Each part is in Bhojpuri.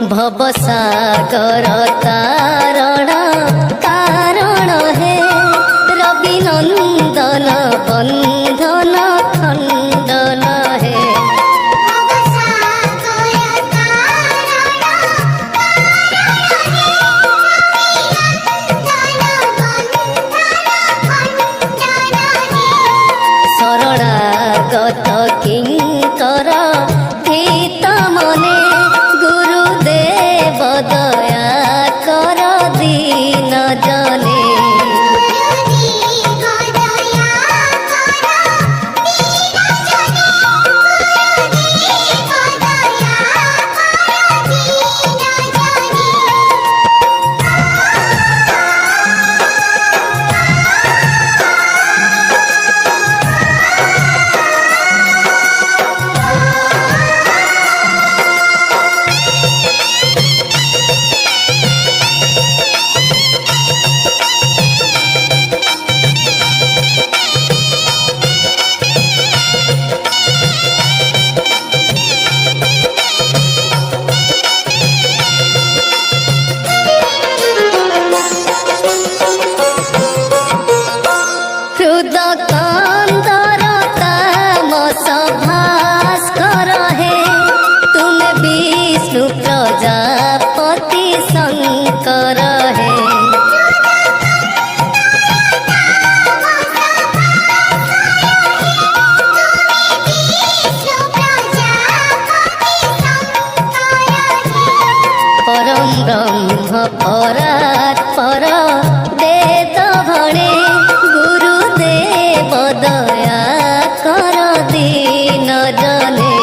भवसागर तारण कारण हे रवि नंदन बंधन खंडन हे शरणागत किंकर हित मने गुरुदेव दया कर दीन जने प्रजापति शंकर है परम ब्रह्म परात्पर वेद भणे गुरुदेव दया कर दीन जने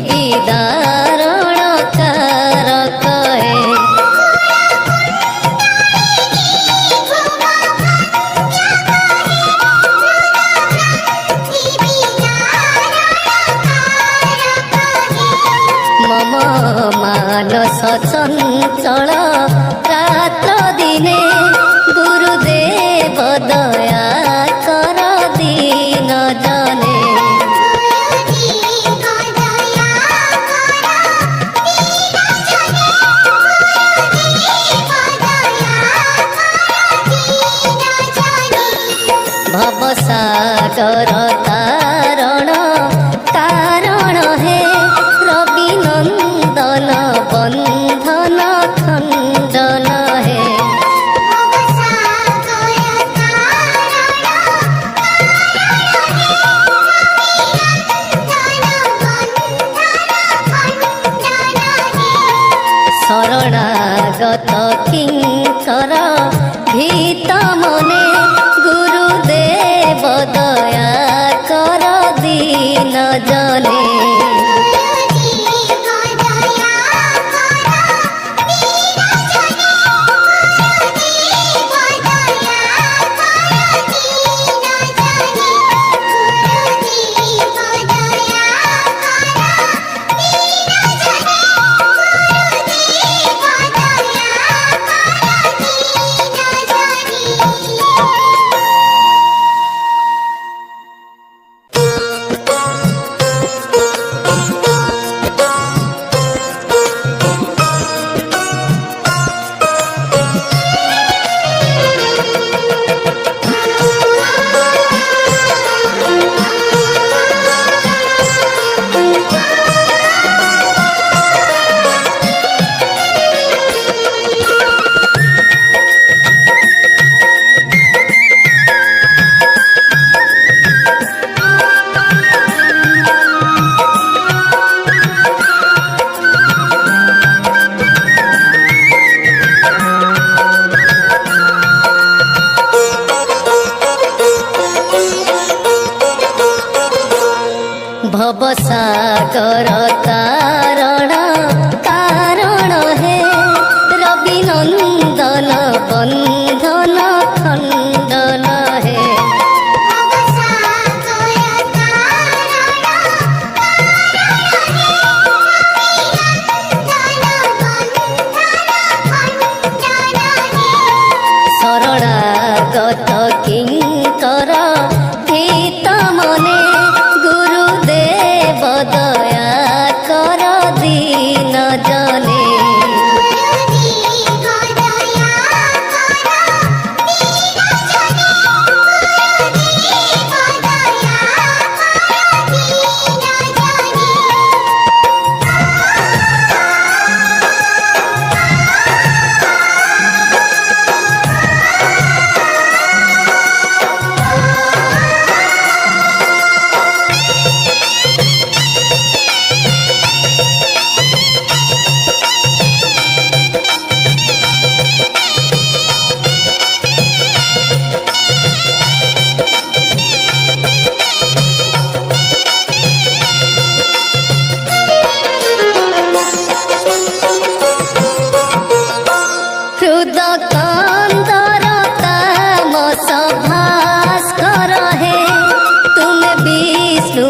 विदारण कारक है मम मानस चंचल रात्र दिने गुरुदेव दया कर दीन जने भवसागर तारण कारण हे रवि नंदन बंधन खंडन हे शरणागत किंकर भीत मने गुरुदेव दया ভবসাগর তারণ কারণ হে রবি নন্দন বন্ধন খণ্ডন হে শরণাগত কিঙ্কর হিত মনে গুরুদেব দয়া কর দীন জনে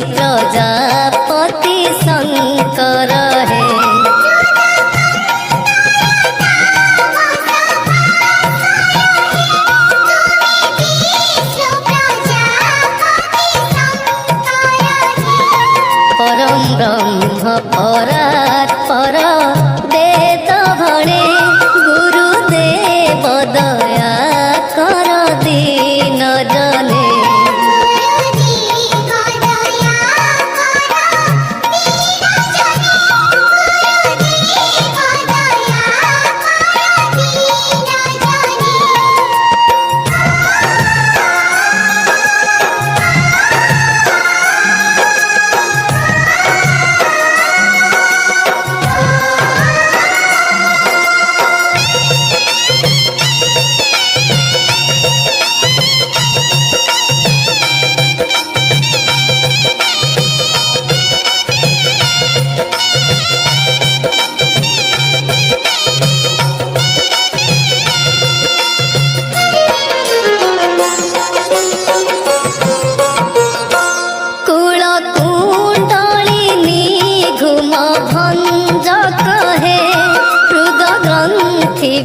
प्रजापति शंकर है परम ब्रह्म परात्पर वेद भणे गुरुदेव दया कर दीन जने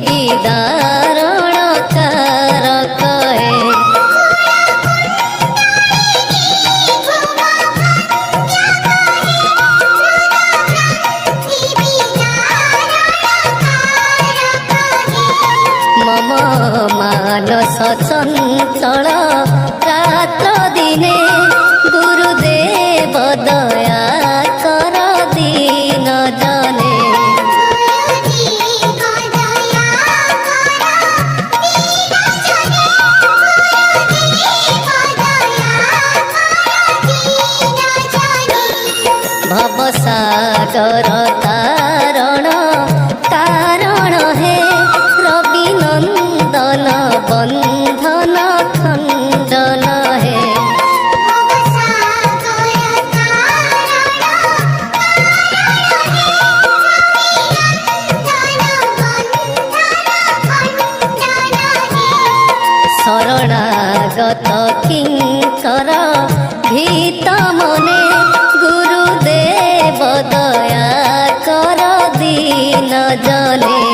विदारण कारक है मम मानस चंचल रात्र दिने गुरुदेव दया कर दीन जने भवसागर तारण कारण हे रवि नंदन बंधन खंडन हे शरणागत किंकर भीत मने गुरुदेव दया कर दीन जने।